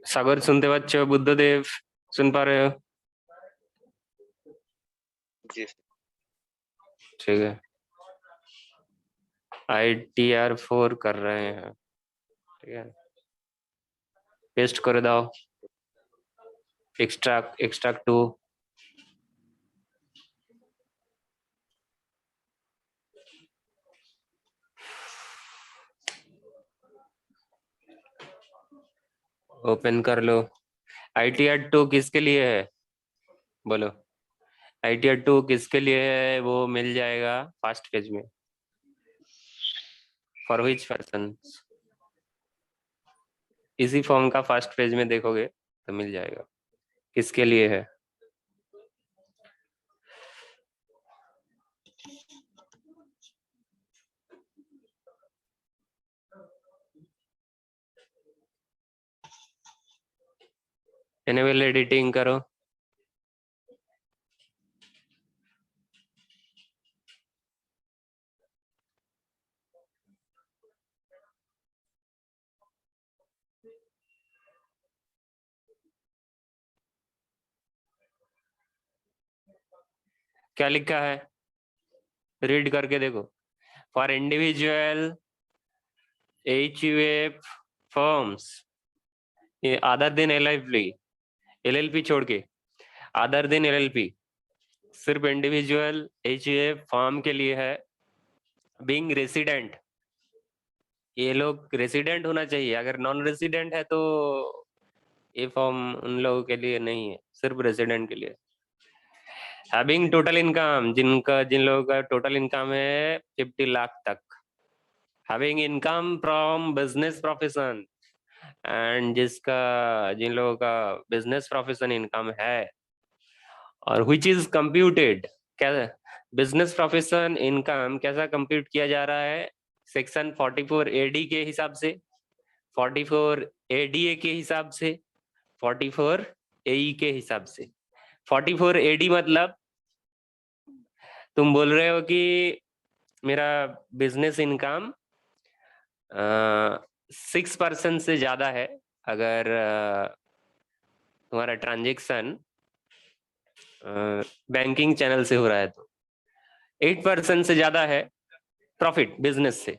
सागर सुनते बच्चों? बुद्धदेव सुन पा रहे हो? जी ठीक है। ITR4 कर रहे हैं, ठीक है। पेस्ट कर दाओ। Extract to. ओपन कर लो। ITR2 किसके लिए है? बोलो। ITR2 किसके लिए है? वो मिल जाएगा फर्स्ट पेज में। For which person? इसी फॉर्म का फर्स्ट पेज में देखोगे तो मिल जाएगा किसके लिए है। एनेबल एडिटिंग करो। क्या लिखा है? रीड करके देखो। फॉर इंडिविजुअल HUF फर्म्स, ये अदर देन LLP छोड़ के, अदर देन LLP, सिर्फ इंडिविजुअल HUF फर्म के लिए है। बीइंग रेसिडेंट, ये लोग रेसिडेंट होना चाहिए। अगर नॉन रेसिडेंट है तो ये फॉर्म उन लोगों के लिए नहीं है, सिर्फ रेसिडेंट के लिए। हैविंग टोटल इनकम, जिन लोगों का टोटल इनकम है 50 लाख तक। Having income from business profession, and जिन लोगों का बिजनेस प्रोफेशन इनकम है, और व्हिच इज कंप्यूटेड। क्या बिजनेस प्रोफेशन इनकम कैसा कंप्यूट किया जा रहा है? सेक्शन 44 AD के हिसाब से, 44 ADA के हिसाब से, 44 AE के हिसाब से। 44 AD मतलब तुम बोल रहे हो कि मेरा बिजनेस इनकम 6% से ज्यादा है। अगर तुम्हारा ट्रांजेक्शन बैंकिंग चैनल से हो रहा है तो 8% से ज्यादा है प्रॉफिट बिजनेस से,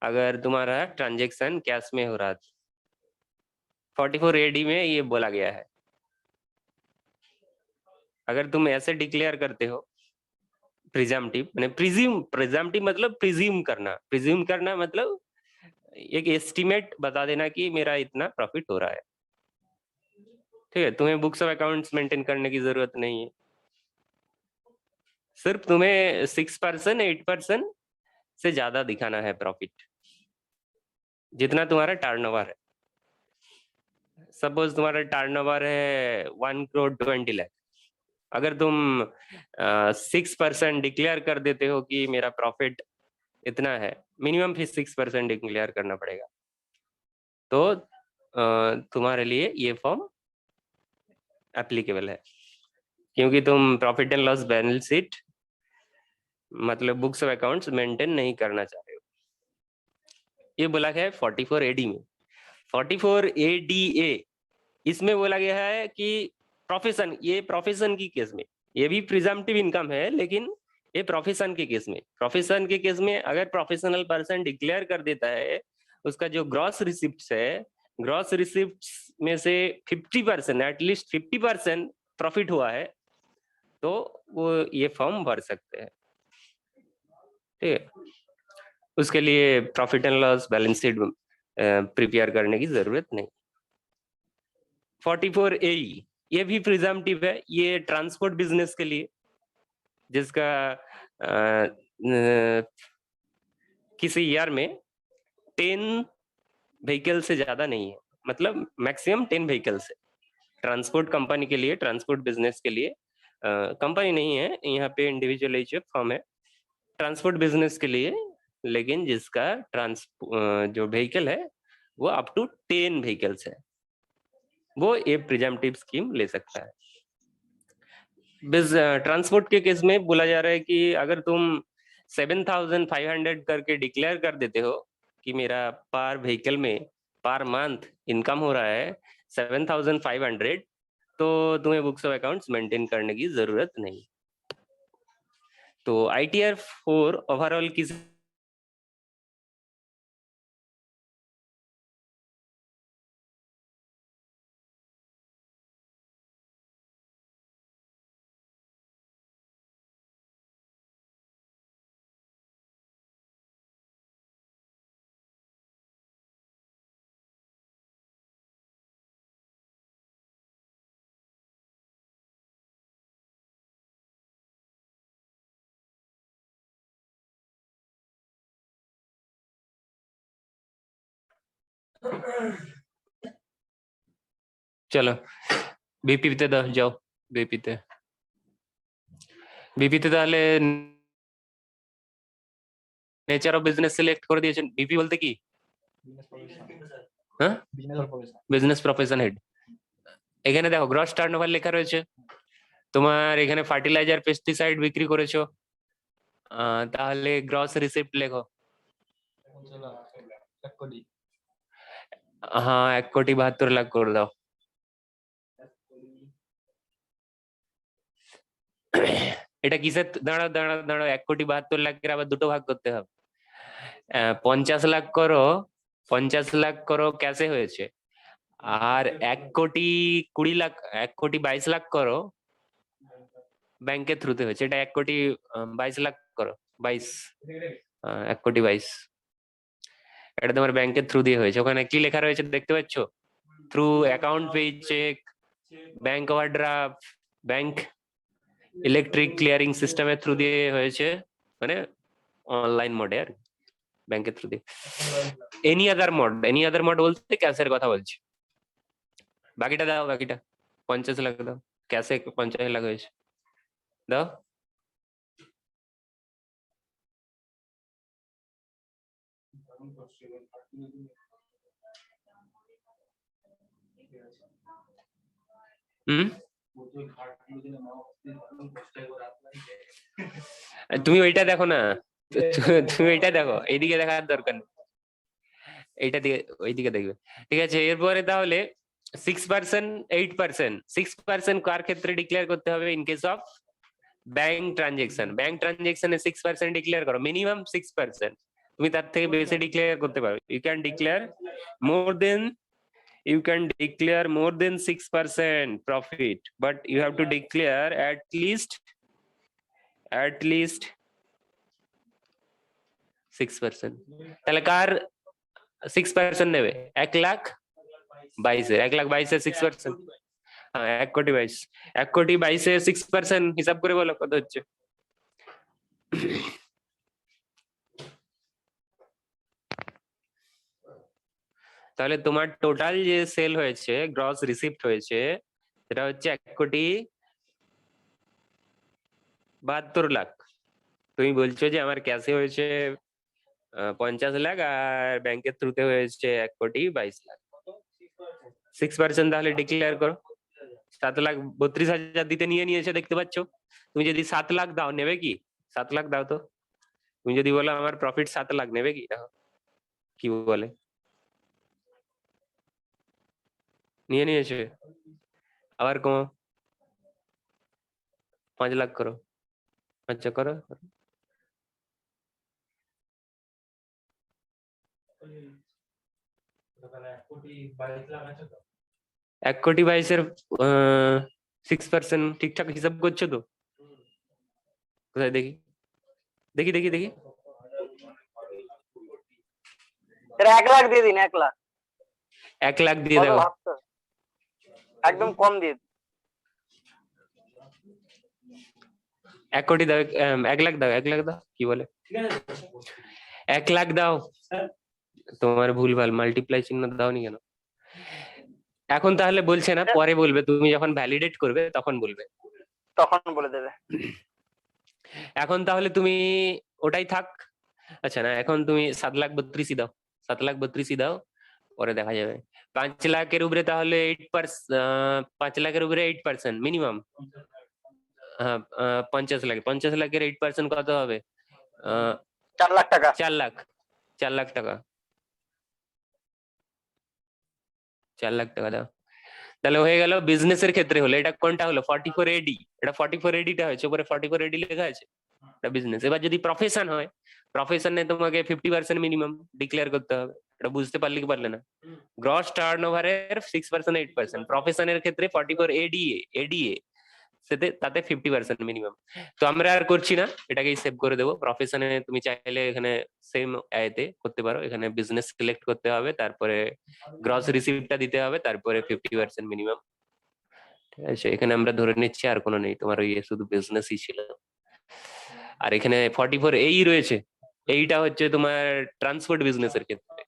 अगर तुम्हारा ट्रांजेक्शन कैश में हो रहा है। 44 AD में ये बोला गया है। अगर तुम ऐसे डिक्लेयर करते हो प्रिजम्पटिव, मैंने प्रिजम्पटिव मतलब प्रिज्यूम करना मतलब एक एस्टिमेट बता देना कि मेरा इतना प्रॉफिट हो रहा है, ठीक है। तुम्हें बुक्स ऑफ अकाउंट्स मेंटेन करने की जरूरत नहीं है। सिर्फ तुम्हें 6% 8% से ज्यादा दिखाना है प्रॉफिट, जितना तुम्हारा टर्नओवर है। सपोज तुम्हारा टर्नओवर है 1,20,00,000। अगर तुम 6% डिक्लेयर कर देते हो कि मेरा प्रॉफिट इतना है, मिनिमम फिर 6% डिक्लेयर करना पड़ेगा, तो तुम्हारे लिए ये फॉर्म एप्लीकेबल है, क्योंकि तुम profit and loss balance sheet मतलब बुक्स ऑफ अकाउंट्स मेंटेन नहीं करना चाह रहे हो। ये बोला गया है 44 AD में। 44 ADA इसमें बोला गया है कि प्रोफेशन, ये प्रोफेशन की केस में, ये भी प्रिजम्पटिव इनकम है, लेकिन ये प्रोफेशन के केस में, अगर प्रोफेशनल पर्सन डिक्लेयर कर देता है, उसका जो ग्रॉस रिसिप्ट है, ग्रॉस रिसिप्ट में से 50%, एटलीस्ट 50% प्रॉफिट हुआ है, तो वो ये फॉर्म भर सकते हैं, ठीक है। उसके लिए profit and loss balance sheet prepare करने की जरूरत नहीं। 44 AE ये भी प्रिजम्पटिव है, ये ट्रांसपोर्ट बिजनेस के लिए, जिसका किसी ईयर में 10 व्हीकल से ज्यादा नहीं है, मतलब मैक्सिमम 10 व्हीकल्स है। ट्रांसपोर्ट कंपनी के लिए, ट्रांसपोर्ट बिजनेस के लिए, कंपनी नहीं है यहाँ पे, इंडिविजुअल HUF फर्म है ट्रांसपोर्ट बिजनेस के लिए, लेकिन जिसका जो व्हीकल है वो अप टू 10 व्हीकल्स है, वो ये प्रिजम्पटिव स्कीम ले सकता है। ट्रांसपोर्ट के केस में बोला जा रहा है कि अगर तुम 7,500 करके डिक्लेयर कर देते हो कि मेरा पर व्हीकल में पर मंथ इनकम हो रहा है 7,500, तो तुम्हें बुक्स ऑफ अकाउंट्स मेंटेन करने की जरूरत नहीं। तो ITR 4 ओवरऑल किस চলো বিপিতে দাও, যাও বিপিতে। বিপিতে তাহলে নেচার অফ বিজনেস সিলেক্ট করে দিয়েছেন। বিপি বলতে কি? হ্যাঁ, বিজনেস প্রফেশন হেড। এখানে দেখো গ্রস টার্নওভার লেখা রয়েছে। তোমার এখানে ফার্টিলাইজার পেস্টিসাইড বিক্রি করেছো, তাহলে গ্রস রিসিপ্ট লেখো। হ্যাঁ, 1,72,00,000 করে দাও। এটা কিসের? দাঁড়াও দাঁড়াও দাঁড়াও, 1,72,00,000 আবার দুটো ভাগ করতে হবে। 50 লাখ করো, 50 লাখ করো ক্যাশে হয়েছে, আর 1,20,00,000, 1,22,00,000 করো ব্যাংকের থ্রুতে হয়েছে। এটা 1,22,00,000 করো, 1,22,00,000, এটা তোমার ব্যাংকের থ্রু দিয়ে হয়েছে। ওখানে কি লেখা রয়েছে দেখতে পাচ্ছ? Through account page check, bank overdraft, bank electric clearing সিস্টেমের থ্রু দিয়ে হয়েছে, মানে অনলাইন মোডে আর ব্যাংকের থ্রু দিয়ে। এনি আদার মোড বলতে ক্যাশের কথা বলছি। বাকিটা দাও, বাকিটা 50 লাখ দাও, ক্যাশে 50 লাখ হয়েছে, দাও। তুমি ওইটা দেখো না, তুমি ওইটা দেখো, এইদিকে দেখার দরকার নেই, এইটা দিকে ওইদিকে দেখবে। ঠিক আছে, এরপরে তাহলে 6%, 8%, 6% কার ক্ষেত্রে ডিক্লেয়ার করতে হবে? In case of bank transaction. Bank ট্রানজেকশনে 6% ডিক্লেয়ার করো, মিনিমাম 6%। তুমি তার থেকে বেশি ডিক্লেয়ার করতে পারো। You can declare more than, you can declare more than 6% profit, but you have to declare at least 6%। তাহলে কার 6% নেবে? 1,22,000, 1,22,000 6%, হ্যাঁ 1,22,000, 1,22,000 6% হিসাব করে বলো কত হচ্ছে? তাহলে তোমার টোটাল যে সেল হয়েছে, গ্রস রিসিপ্ট হয়েছে, সেটা হচ্ছে 1,72,00,000। তুমি বলছো যে আমার ক্যাশে হয়েছে 50 লাখ আর ব্যাংকের থ্রুতে হয়েছে 1,22,00,000। 6% তাহলে ডিক্লেয়ার করো। 7,32,000 দিতে নিয়েছে দেখতে পাচ্ছ। তুমি যদি 7 লাখ দাও, নেবে কি? 7 লাখ দাও তো। তুমি যদি বলো আমার প্রফিট 7 লাখ, নেবে কি? দেখো কি বলে। নিয়েছে, আবার কমো, 5 লাখ করো। আচ্ছা করো। 1,22,00,000 6% ঠিকঠাক হিসাব করছো তো? কোথায় দেখি, দেখি দেখি দেখি। 1 লাখ দিয়ে দিন, 1 লাখ। 1 লাখ দিয়ে দেবো, একদম কম দিয়ে। 1 কোটি দাও, 1 লাখ দাও, 1 লাখ দাও, কি বলে? 1 লাখ দাও। তোমার ভুলভাল মাল্টিপ্লাই চিহ্ন দাওনি কেন? এখন তাহলে বলছে না, পরে বলবে, তুমি যখন ভ্যালিডেট করবে তখন বলবে, তখন বলে দেবে। এখন তাহলে তুমি ওটাই থাক। আচ্ছা না, এখন তুমি 7,32,000 দাও, 7,32,000 দাও, পরে দেখা যাবে। 5 লাখের উপরে তাহলে 8%, 5 লাখের উপরে 8% মিনিমাম। হ্যাঁ, 50 লাখ, 50 লাখের 8% কত হবে? 4 লাখ টাকা। 4 লাখ টাকা, 4 লাখ টাকা দাও। তাহলে হয়ে গেল বিজনেসের ক্ষেত্রে হলো। এটা কোনটা হলো 44AD, এটা 44AD টা হয়েছে, উপরে 44AD লেখা আছে, এটা বিজনেস। এবার যদি প্রফেশন হয়, প্রফেশনে তোমাকে 50% মিনিমাম ডিক্লেয়ার করতে হবে। এটা বুঝতে পারলে কি পারলে না? গ্রস টার্ন ওভারের 6% 8%, প্রফেশনের ক্ষেত্রে 44ADA তাতে 50% মিনিমাম। তো আমরা আর করছি না, এটাকেই সেভ করে দেবো। প্রফেশনে তুমি চাইলে এখানে সেম এতে করতে পারো, এখানে বিজনেস সিলেক্ট করতে হবে, তারপরে গ্রস রিসিপ্টটা দিতে হবে, তারপরে 50% মিনিমাম। ঠিক আছে, এখানে আমরা ধরে নিচ্ছি আর কোনো নেই, তোমার ওই শুধু বিজনেসই ছিল। আর এখানে 44AE রয়েছে, এইটা হচ্ছে তোমার ট্রান্সপোর্ট বিজনেসের ক্ষেত্রে।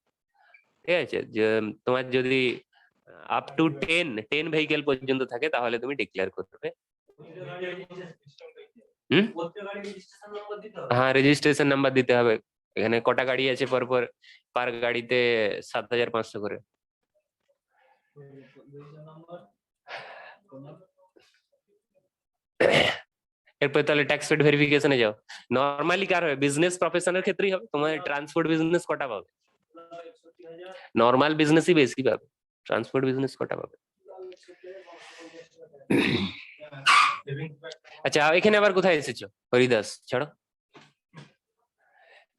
ঠিক আছে, যে তোমার যদি আপ টু 10 ভেহিকেল পর্যন্ত থাকে তাহলে তুমি ডিক্লেয়ার করবে। হ্যাঁ, রেজিস্ট্রেশন নাম্বার দিতে হবে। এখানে কটা গাড়ি আছে পরপর, পার গাড়িতে 7,500 করে। এরপর তাহলে ট্যাক্স পেড ভেরিফিকেশনে যাও। নরমালি কার হবে? বিজনেস প্রফেশনের ক্ষেত্রেই হবে। তোমার ট্রান্সপোর্ট বিজনেস কটা পাবে? নর্মাল বিজনেসই বেশি পাবে, ট্রান্সপোর্ট বিজনেস কটা পাবে? আচ্ছা, এখানে আবার কোথায় এসেছো হরিদাস? ছাড়ো,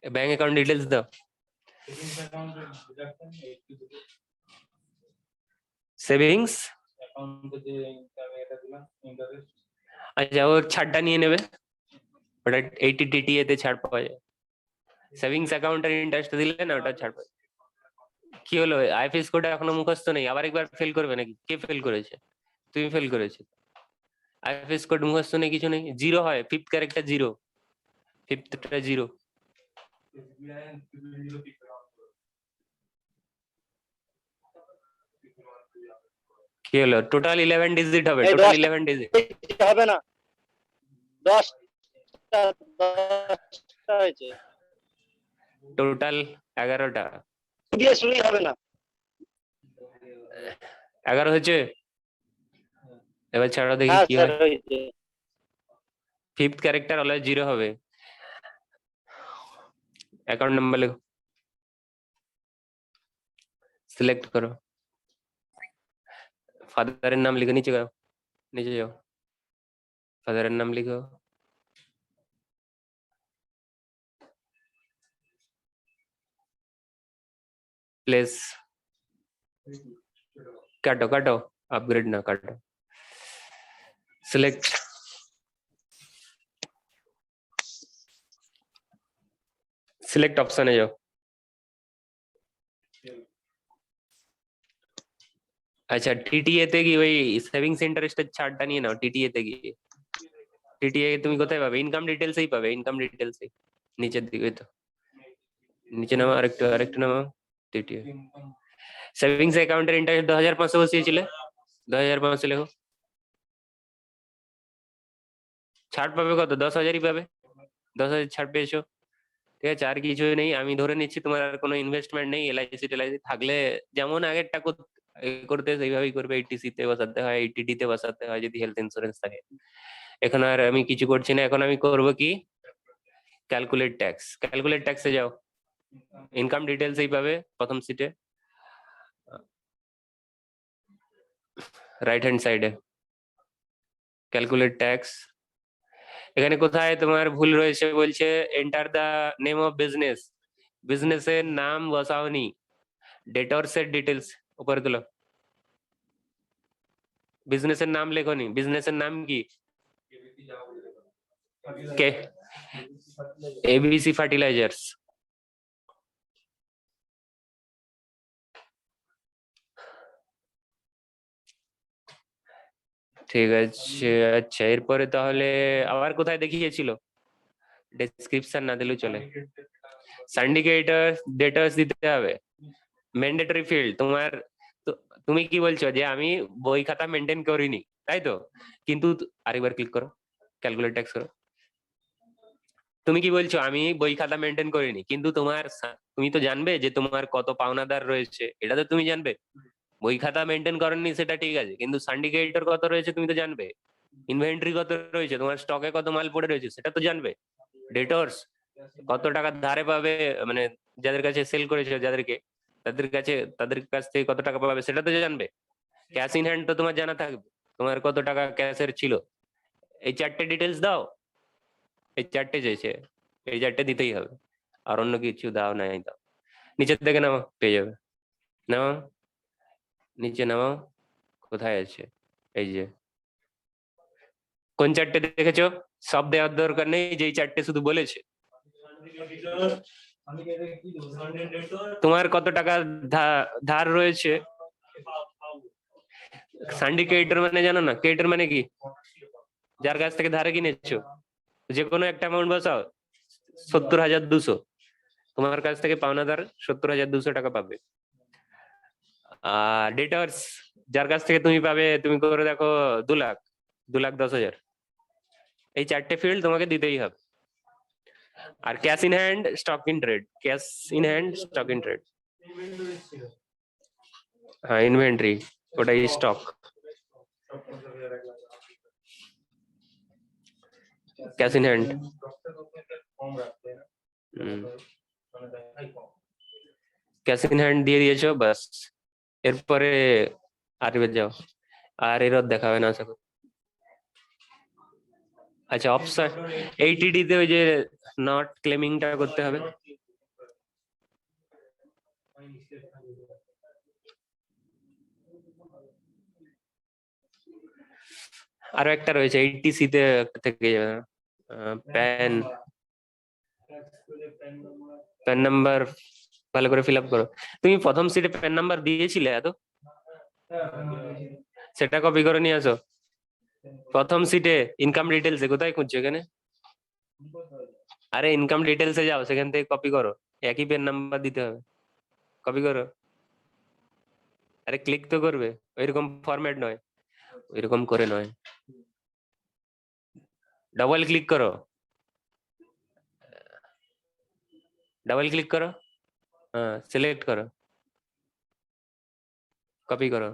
ব্যাংক অ্যাকাউন্ট ডিটেলস দাও। সেভিংস, আচ্ছা ও ছাড়টা নিয়ে নেবে, ওটা 80 TTA তে ছাড় পাওয়া যায়। সেভিংস অ্যাকাউন্টের ইন্টারেস্ট দিলে না, ওটা ছাড় পাবে। কি হলো, আইএফএস কোড এখনো মুখস্থ নেই? আবার একবার ফেল করবে নাকি? কে ফেল করেছে? তুমি ফেল করেছো। আইএফএস কোড মুখস্থ নেই, কিছু নেই, জিরো হয়, ফিফথ ক্যারেক্টার জিরো, ফিফথটা জিরো। কি হলো, টোটাল 11 ডিজিট হবে, টোটাল 11 ডিজিট হবে না, 10টা হয়েছে, টোটাল 11টা দিয়ে শুরুই হবে না। 11 হয়েছে। এবার ছাড়ো দেখি হ্যাঁ কি স্যার হয়। হয়েছে। ফিফথ ক্যারেক্টার অলওয়েজ জিরো হবে। অ্যাকাউন্ট নাম্বার লেখো, সিলেক্ট করো, ফাদারের নাম লিখে নিচে যাও, নিচে যাও, ফাদারের নাম লিখো, प्लेस काटो काटो, अपग्रेड ना काटो, सिलेक्ट, सिलेक्ट ऑप्शन है जाओ। अच्छा, टीटीए তে কি ওই সেভিংস ইন্টারেস্টের ছাড়টা নিয়ে নাও। টিটিএ তে গিয়ে, টিটিএ তুমি কোথায় পাবে? ইনকাম ডিটেইলসেই পাবে, ইনকাম ডিটেইলসে নিচের দিকে, তো নিচে নামা, আরেকটু নামা, টিটিএ সেভিংস অ্যাকাউন্টের ইন্টারেস্ট 2,500 বসিয়েছিলে, 2,500 লেখো। ছাড় পাবে কত? 10,000ই পাবে, 10,000 ছাড় পেয়েছো। ঠিক আছে, আর কিছু নেই। আমি ধরে নিচ্ছি তোমার আর কোনো ইনভেস্টমেন্ট নেই। এলআইসি টেলআইসি থাকলে যেমন আগেরটা করতে সেইভাবেই করবে। এইটিসি তে বসাতে হয়, এইটিডি তে বসাতে হয় যদি হেলথ ইন্স্যুরেন্স থাকে। এখন আর আমি কিছু করছি না, এখন আমি করব কি, ক্যালকুলেট ট্যাক্স। ক্যালকুলেট ট্যাক্সে যাও, ইনকাম ডিটেলসই পাবে প্রথম সিটে, রাইট হ্যান্ড সাইডে ক্যালকুলেট ট্যাক্স। এখানে কোথায় তোমার ভুল রয়েছে বলছে, enter the name of business, বিজনেসের নাম বসাওনি, ডেটরসের ডিটেলস উপরে তোলো। বিজনেসের নাম লেখনি, বিজনেসের নাম কি? কে? ABC fertilizers. ঠিক আছে, আচ্ছা এরপরে তাহলে আবার কোথায় দেখিয়েছিল? ডেসক্রিপশন না দিলেও চলে। সিন্ডিকেটর ডেটার্স দিতে হবে, ম্যান্ডেটরি ফিল্ড তোমার। তুমি কি বলছো যে আমি বই খাতা মেনটেন করিনি, তাই তো? কিন্তু আরেকবার ক্লিক করো, ক্যালকুলেট ট্যাক্স করো। তুমি কি বলছো আমি বই খাতা মেনটেন করিনি, কিন্তু তুমি তো জানবে যে তোমার কত পাওনাদার রয়েছে, এটা তো তুমি জানবে। বই খাতা মেনটেন করেননি সেটা ঠিক আছে, কিন্তু সিন্ডিকেটর কত রয়েছে তুমি তো জানবে। ইনভেন্টরি কত রয়েছে, তোমার স্টকে কত মাল পড়ে রয়েছে সেটা তো জানবে। ডেটর্স, ডেটরস ডেটরস ডেটরস ডেটরস ডেটরস ডেটরস ডেটরস ডেটরস ডেটরস ডেটরস ডেটরস ডেটরস ডেটরস ডেটরস ডেটরস ডেটরস কত টাকা ধারে পাবে, মানে যাদের কাছে সেল করেছো যাদেরকে, তাদের কাছ থেকে কত টাকা পাবে সেটা তো জানবে। ক্যাশ ইন হ্যান্ড তো তোমার জানা থাকবে, তোমার কত টাকা ক্যাশের ছিল। এই চারটে ডিটেলস দাও, এই চারটে চাইছে, এই চারটে দিতেই হবে, আর অন্য কিছু দাও নাই দাও। নিচের দিকে নামো, পেয়ে যাবে। নামো, নিচে নামো, কোথায় আছে, এই যে কোন চারটে দেখেছো? সব দেওয়ার দরকার নেই, যেই চারটে শুধু বলেছে। তোমার কত টাকা ধার রয়েছে। সান্ডিকেটর মানে জানো না? কেটর মানে কি? যার কাছ থেকে ধারে কিনেছো, যে কোনো একটা অ্যামাউন্ট বসাও, 70,200, তোমার কাছ থেকে পাওনাদার 70,200 টাকা পাবে। আর ডেটার্স, যার কাছ থেকে তুমি পাবে, তুমি করে দেখো 2 লাখ, 2,10,000। এই চারটে ফিল্ড তোমাকে দিতেই হবে। আর cash in hand, stock in trade, cash in hand, stock in trade. হ্যাঁ, ইনভেন্টরি, ওটাই stock. Cash in hand, cash in hand দিয়ে দিয়েছো, বাস। এরপরে আর এবার যাও, আর এরও দেখাবে না আশা করি। আচ্ছা, অপশন 80D তে ওই যে নট ক্লেমিংটা করতে হবে। আরো একটা রয়েছে 80C তে থেকে যাবে, প্যান প্যান নাম্বার ভালো করে ফিল আপ করো। তুমি প্রথম সিটে প্যান নাম্বার দিয়েছিলে এত, সেটা কপি করে নিয়ে আসো। প্রথম সিটে ইনকাম ডিটেলস কোথায় খুঁজছো এখানে? আরে ইনকাম ডিটেলসে যাও, সেখান থেকে কপি করো, একই প্যান নাম্বার দিতে হবে, কপি করো। আরে ক্লিক তো করবে, ওইরকম ফরম্যাট নয়, ওইরকম করে নয়, ডবল ক্লিক করো, ডবল ক্লিক করো, হ্যাঁ সিলেক্ট করো, কপি করো,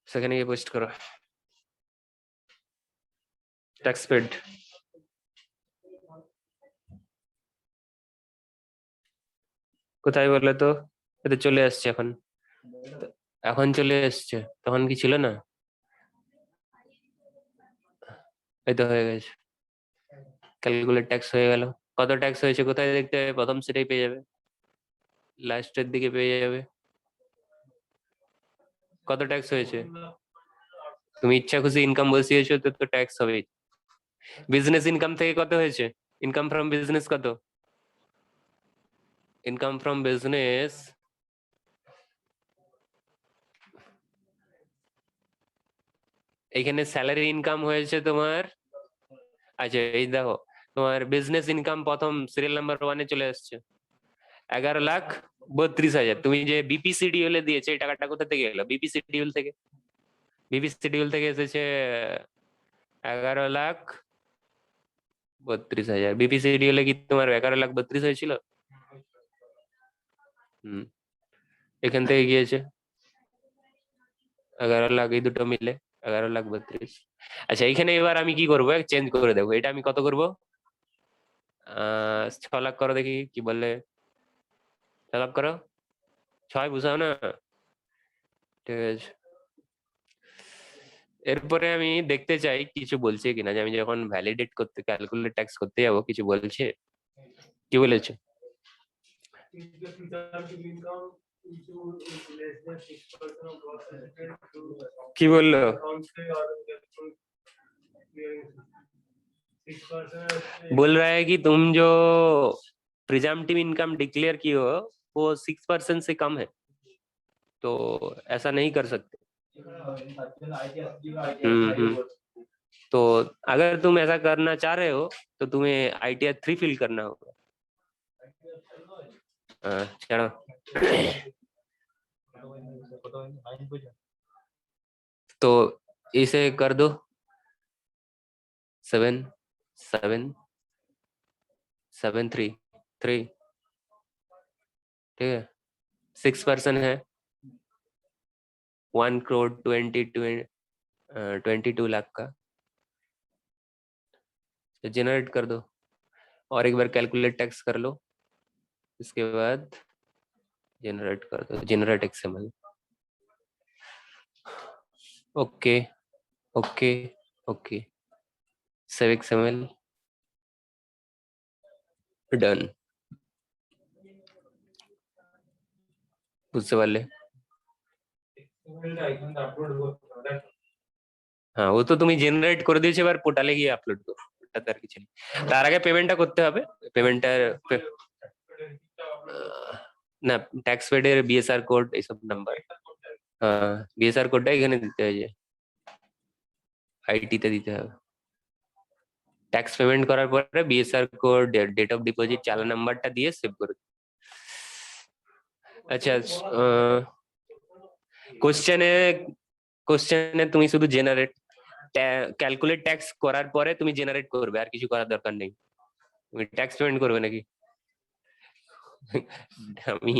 সেখানে গিয়ে পোস্ট করো। ট্যাক্স পেড, কোথায় বলে তো? এতে চলে আসছে এখন, এখন চলে এসছে, তখন কি ছিল না? এই তো হয়ে গেছে, ক্যালকুলেট ট্যাক্স হয়ে গেল। কত ট্যাক্স হয়েছে কোথায় দেখতে হবে? প্রথম সেটাই পেয়ে যাবে, লাস্টের দিকে পেয়ে যাবে কত ট্যাক্স হয়েছে। তুমি ইচ্ছা খুশি ইনকাম বসিয়েছো তো তো ট্যাক্স হবেই। বিজনেস ইনকাম থেকে কত হয়েছে? ইনকাম ফ্রম বিজনেস কত? ইনকাম ফ্রম বিজনেস এখানে স্যালারি ইনকাম হয়েছে তোমার। আচ্ছা এই দেখো, তোমার বিজনেস ইনকাম প্রথম সিরিয়াল নাম্বার 1-এ চলে আসছে 11,32,000। তুমি যে বিপি শিডিউল এ দিয়েছে, এই টাকাটা কোথা থেকে এলো? বিপি শিডিউল থেকে, বিপি শিডিউল থেকে এসেছে 11,32,000। বিপি শিডিউলে কি তোমার 11,32,000 হয়েছিল? হম, এখান থেকে গিয়েছে 11 লাখ, এই দুটো মিলে 11,32,000। আচ্ছা এইখানে এবার আমি কি করবো, চেঞ্জ করে দেবো। এটা আমি কত করবো? 6 লাখ করো দেখি কি বললে। 6 লাখ করো, 6 বুঝাও না, ঠিক আছে। এরপরে আমি দেখতে চাই কিছু বলছে কিনা, যে আমি যখন ভ্যালিডেট করতে, ক্যালকুলেট ট্যাক্স করতে যাবো, কিছু বলছে, কি বলেছে? কি বললো? बोल रहा है कि तुम जो प्रिजम्पटिव इनकम डिक्लेयर की हो वो 6% से कम है, तो ऐसा नहीं कर सकते। हम्म। तो अगर तुम ऐसा करना चाह रहे हो तो तुम्हें ITR 3 फिल करना होगा। चलो तो इसे कर दो 7,7,7,3,3, ठीक है। 6% है 1,22,22 लाख का, जनरेट कर दो। और एक बार कैलकुलेट टैक्स कर लो, इसके बाद जनरेट कर दो, generate XML. Okay okay okay, save XML, done. বুঝতে পারলে? হ্যাঁ, ও তো তুমি জেনারেট করে দিয়েছো, এবার পোর্টালে গিয়ে আপলোড করো, ওটাতে আর কিছু নেই। তার আগে পেমেন্টটা করতে হবে, পেমেন্টটার না, ট্যাক্স পেডের বিএসআর কোড এইসব নাম্বার, হ্যাঁ বিএসআর কোডটা এখানে দিতে হয়, যে আইটি তে দিতে হবে। ট্যাক্স পেমেন্ট করার পরে BSR code, date of deposit, challan নাম্বারটা দিয়ে সেভ করে। আচ্ছা, কোশ্চেনে তুমি শুধু জেনারেট ক্যালকুলেট ট্যাক্স করার পরে তুমি জেনারেট করবে, আর কিছু করার দরকার নেই। তুমি ট্যাক্স পেমেন্ট করবে নাকি? আমি